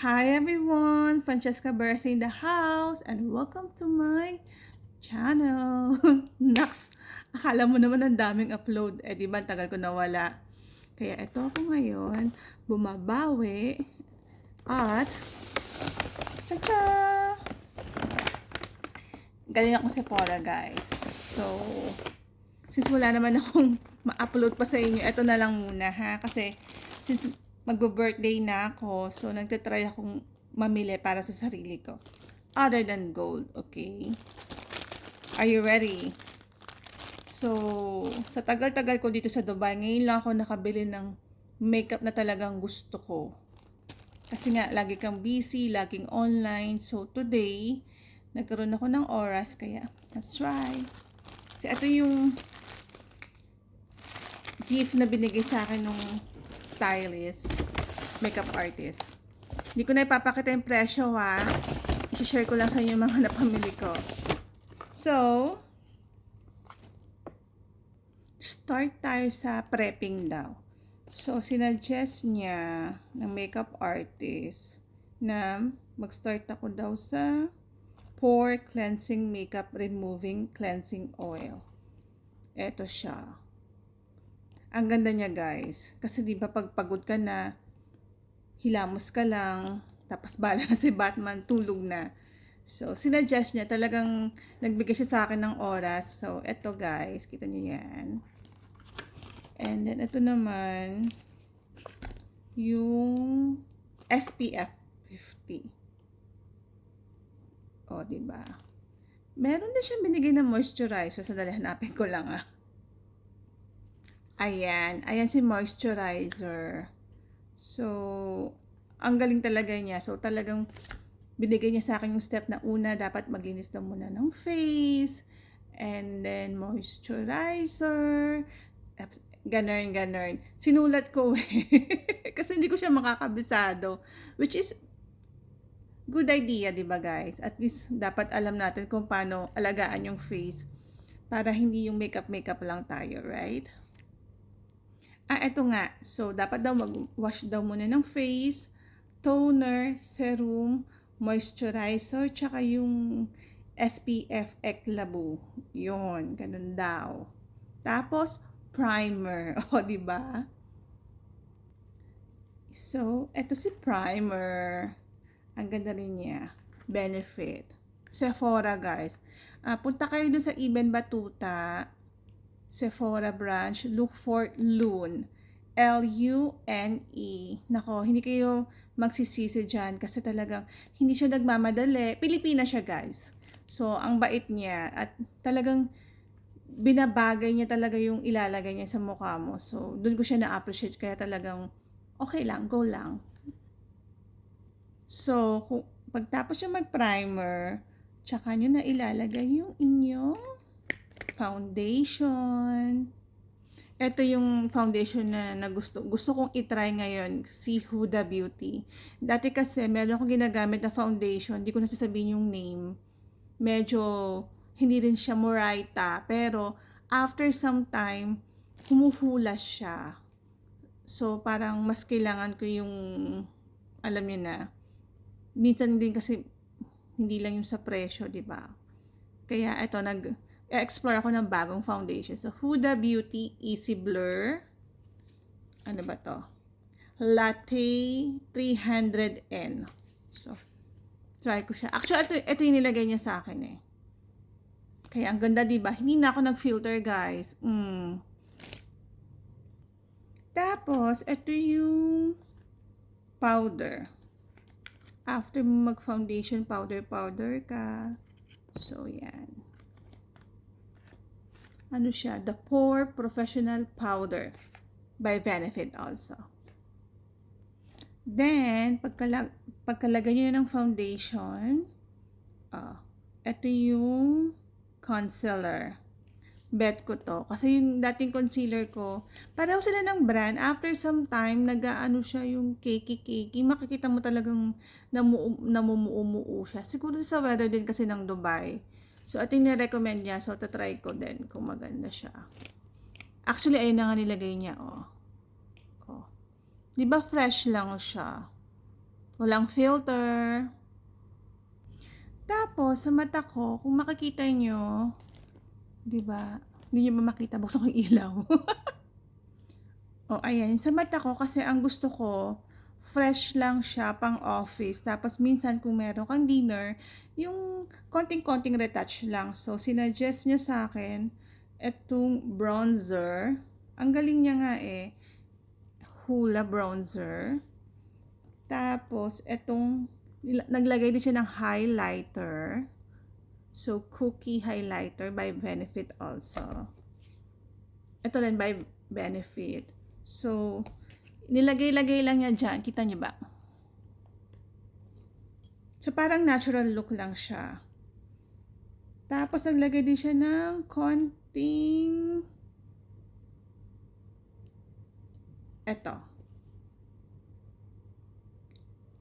Hi everyone, Francesca Bersa in the house and welcome to my channel. Naks, akala mo naman ang daming upload. Di ba, tagal ko nawala. Kaya ito ako ngayon, bumabawi at tsa galing ako sa Sephora guys. So, since wala naman akong ma-upload pa sa inyo, ito na lang muna ha. Kasi, since magbo-birthday na ako, so nagtatry akong mamili para sa sarili ko. Other than gold, okay? Are you ready? So, sa tagal-tagal ko dito sa Dubai, ngayon lang ako nakabili ng makeup na talagang gusto ko. Kasi nga, lagi kang busy, laging online. So, today, nagkaroon ako ng oras, kaya let's try. Kasi ito yung gift na binigay sa akin nung stylist, makeup artist. Hindi ko na ipapakita yung presyo ha. I-share ko lang sa inyo mga napamili ko. So, start tayo sa prepping daw. So, sinuggest niya ng makeup artist na mag-start ako daw sa Pore Cleansing Makeup Removing Cleansing Oil. Eto siya. Ang ganda niya guys. Kasi di ba pag pagod ka na, hilamos ka lang, tapos bala na si Batman, tulog na. So, sinuggest niya, talagang nagbigay siya sa akin ng oras. So, eto guys, kita niyo yan. And then, ito naman, yung SPF 50. O, diba? Meron na siyang binigay na moisturizer. Sadali, hanapin ko lang ah. Ayan. Ayan si moisturizer. So, ang galing talaga niya. So, talagang binigay niya sa akin yung step na una, dapat maglinis na muna ng face. And then, moisturizer. Ganun. Sinulat ko eh. Kasi hindi ko siya makakabisado. Which is, good idea, di ba guys? At least, dapat alam natin kung paano alagaan yung face. Para hindi yung makeup lang tayo, right? Eto nga. So, dapat daw mag-wash daw muna ng face, toner, serum, moisturizer, tsaka yung SPF Eclabo. Yun, ganun daw. Tapos, primer. O, diba? So, eto si primer. Ang ganda rin niya. Benefit. Sephora, guys. Punta kayo dun sa Ibn Batuta. Sephora branch, look for Lune. L-U-N-E. Nako, hindi kayo magsisisi dyan kasi talagang hindi siya nagmamadali. Pilipina siya guys. So, ang bait niya at talagang binabagay niya talaga yung ilalagay niya sa mukha mo. So, doon ko siya na-appreciate kaya talagang okay lang, go lang. So, pagtapos yung mag-primer, tsaka nyo na ilalagay yung inyong foundation. Ito yung foundation na gusto kong itry ngayon, si Huda Beauty. Dati kasi meron akong ginagamit na foundation, hindi ko na sasabihin yung name. Medyo hindi rin siya Moraita, pero after some time, humuhula siya. So parang mas kailangan ko yung, alam niyo na, minsan din kasi hindi lang yung sa presyo, di ba? Kaya ito, explore ako ng bagong foundation. So, Huda Beauty Easy Blur. Ano ba to? Latte 300N. So, try ko siya. Actually, ito yung nilagay niya sa akin eh. Kaya ang ganda, diba? Hindi na ako nag-filter, guys. Tapos, ito yung powder. After mag-foundation, powder ka. So, yan. Ano siya? The Pore Professional Powder by Benefit also. Then, pagkalagay nyo ng foundation, ito yung concealer. Bet ko to. Kasi yung dating concealer ko, pareho sila ng brand. After some time, nag-ano siya yung cakey. Makikita mo talagang namumuo siya. Siguro sa weather din kasi ng Dubai. So, ito yung na-recommend niya. So, tatry ko din kung maganda siya. Actually, ayun na nga nilagay niya, oh. Diba fresh lang siya? Walang filter. Tapos, sa mata ko, kung makikita nyo, di ba? Hindi nyo ba makita? Buksan ko yung ilaw. O, ayan. Sa mata ko, kasi ang gusto ko, fresh lang siya pang office. Tapos, minsan kung meron kang dinner, yung konting-konting retouch lang. So, sinuggest niya sa akin, etong bronzer. Ang galing niya nga eh. Hula bronzer. Tapos, etong, naglagay din siya ng highlighter. So, Cookie Highlighter by Benefit also. Ito rin by Benefit. So, nilagay-lagay lang niya dyan. Kita niyo ba? So, parang natural look lang siya. Tapos, naglagay din siya ng konting eto.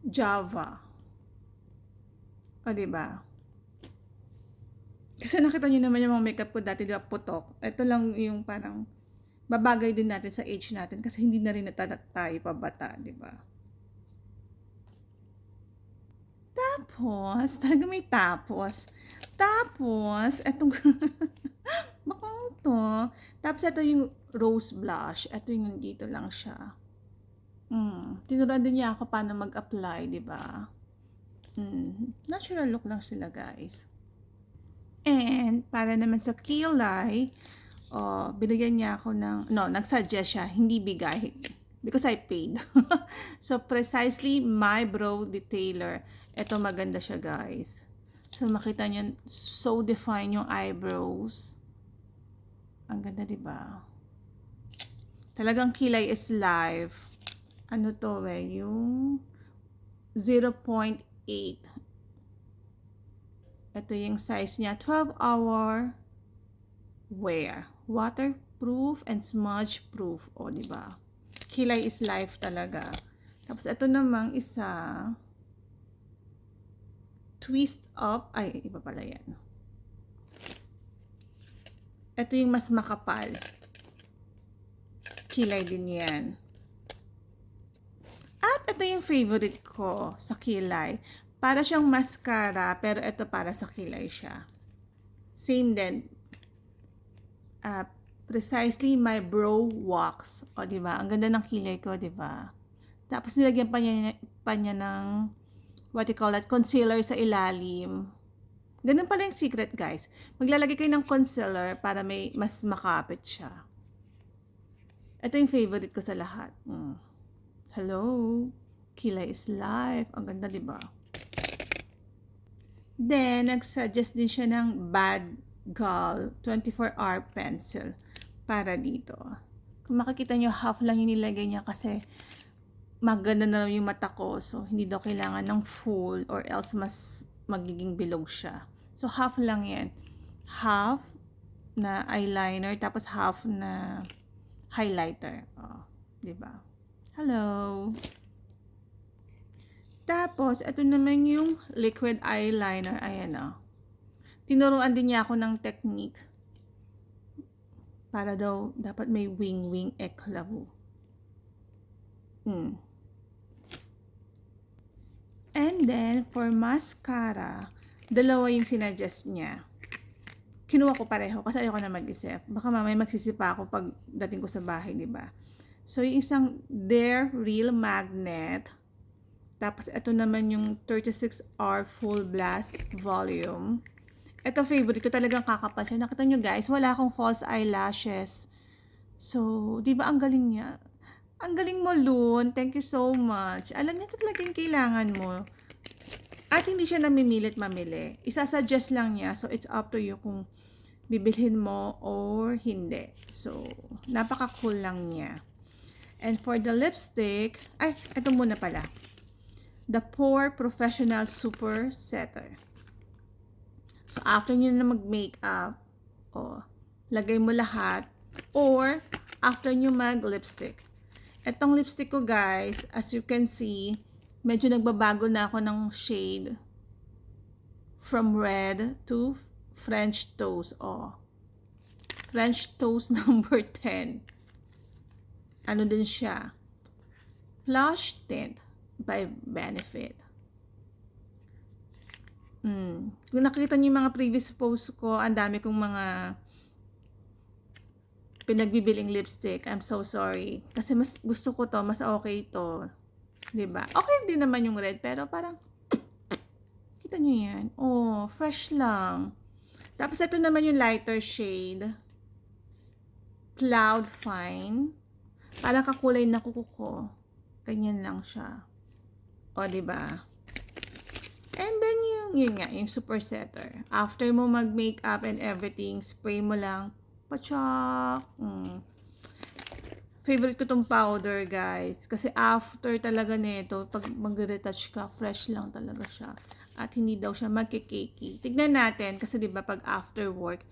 Java. O, diba? Kasi nakita niyo naman yung mga makeup ko dati, diba, putok. Ito lang yung parang babagay din natin sa age natin kasi hindi na rin tayo pabata, diba? Tapos, talaga may tapos. Tapos, etong baka to. Tapos, ito yung rose blush. Ito yung nandito lang siya. Tinuruan din niya ako paano mag-apply, diba? Natural look lang sila, guys. And, para naman sa kilay, binigyan niya ako ng, nagsuggest siya, hindi bigay. Because I paid. So, precisely my brow detailer. Ito maganda siya, guys. So, makita niyo, so define yung eyebrows. Ang ganda, diba? Talagang kilay is live. Ano to yung 0.8. Ito yung size niya, 12-hour wear. Waterproof and smudge proof. O, diba? Kilay is life talaga. Tapos, ito namang isa, twist up. Ay, iba pala yan. Ito yung mas makapal. Kilay din yan. At ito yung favorite ko sa kilay. Para siyang mascara, pero ito para sa kilay siya. Same din. Precisely my brow wax. O, diba? Ang ganda ng kilay ko, diba? Tapos nilagyan pa niya ng what you call that, concealer sa ilalim. Ganun pala yung secret, guys. Maglalagay kayo ng concealer para may mas makapit siya. Ito yung favorite ko sa lahat. Hello. Kilay is life. Ang ganda, diba? Then, nag-suggest din siya ng Bad Gal 24-hour pencil para dito. Kung makikita nyo, half lang yung nilagay niya kasi maganda na yung mata ko. So, hindi daw kailangan ng full or else mas magiging bilog siya. So, half lang yan. Half na eyeliner, tapos half na highlighter. Diba? Hello! Tapos, ito naman yung liquid eyeliner. Ayan, tinuruan din niya ako ng technique. Para daw, dapat may wing-wing eklabu. And then, for mascara, dalawa yung sinuggest niya. Kinuha ko pareho kasi ayoko na mag-isip. Baka mamaya magsisipa ako pag dating ko sa bahay, diba? So, yung isang Dare Real Magnet. Tapos, ito naman yung 36-hour full blast volume. Ito, favorite ko. Talagang kakapal siya. Nakita nyo, guys, wala akong false eyelashes. So, di ba ang galing niya? Ang galing mo, Loon. Thank you so much. Alam niya talaga yung kailangan mo. At hindi siya namimilit mamili. Isasuggest lang niya. So, it's up to you kung bibilhin mo or hindi. So, napaka-cool lang niya. And for the lipstick, ay, ito muna pala. The Pore Professional Super Setter. So, after nyo na mag-makeup, lagay mo lahat. Or, after nyo mag-lipstick. Etong lipstick ko, guys, as you can see, medyo nagbabago na ako ng shade. From red to French Toast. French Toast number 10. Ano din siya? Blush tint. by Benefit. Kung nakita niyo yung mga previous posts ko, ang dami kong mga pinagbibiling lipstick. I'm so sorry. Kasi mas gusto ko to, mas okay to. 'Di ba? Okay din naman yung red, pero parang kita niyo yan. Oh, fresh lang. Tapos ito naman yung lighter shade. Cloud Fine. Parang kakulay na kuko ko. Ganyan lang siya. O, 'di ba? And then yun nga, yung super setter. After mo mag-makeup and everything, spray mo lang. Pachak! Favorite ko tong powder, guys. Kasi after talaga nito, pag mag-retouch ka, fresh lang talaga siya. At hindi daw siya magkikiki. Tignan natin, kasi diba pag after work,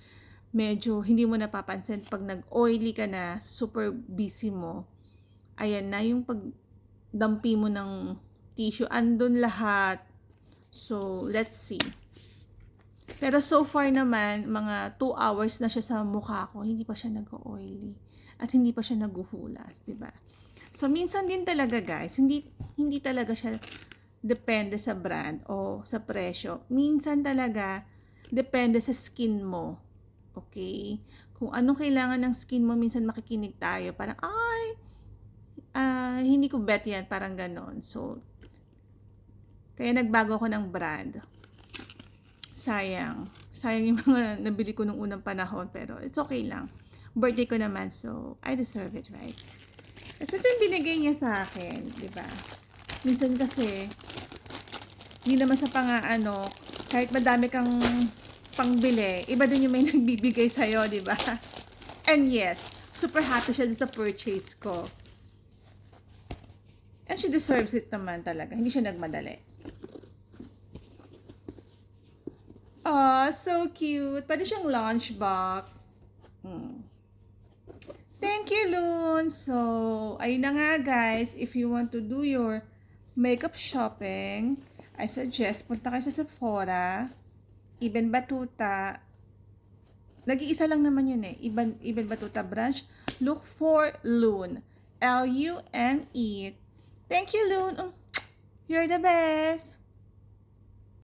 medyo hindi mo napapansin. Pag nag-oily ka na, super busy mo, ayan na yung pagdampi mo ng tissue, andun lahat. So, let's see. Pero so far naman, mga 2 hours na siya sa mukha ko, hindi pa siya nag-oily. At hindi pa siya naguhulas, di ba? So, minsan din talaga, guys, hindi talaga siya depende sa brand o sa presyo. Minsan talaga, depende sa skin mo. Okay? Kung anong kailangan ng skin mo, minsan makikinig tayo. Parang, hindi ko bet yan. Parang ganon. So, kaya nagbago ako ng brand. Sayang. Sayang yung mga nabili ko nung unang panahon. Pero it's okay lang. Birthday ko naman. So, I deserve it, right? Kasi ito yung binigay niya sa akin. Diba? Minsan kasi, hindi naman sa kahit madami kang pangbili, iba din yung may nagbibigay sa'yo, diba? And yes, super happy siya sa purchase ko. And she deserves it naman talaga. Hindi siya nagmadali. Oh, so cute. Pwede siyang lunchbox. Thank you, Loon. So, ayun na nga, guys. If you want to do your makeup shopping, I suggest punta kayo sa Sephora, Ibn Batuta. Nag-iisa lang naman yun eh. Ibn Batuta branch. Look for Loon. Lune. Thank you, Loon. You're the best.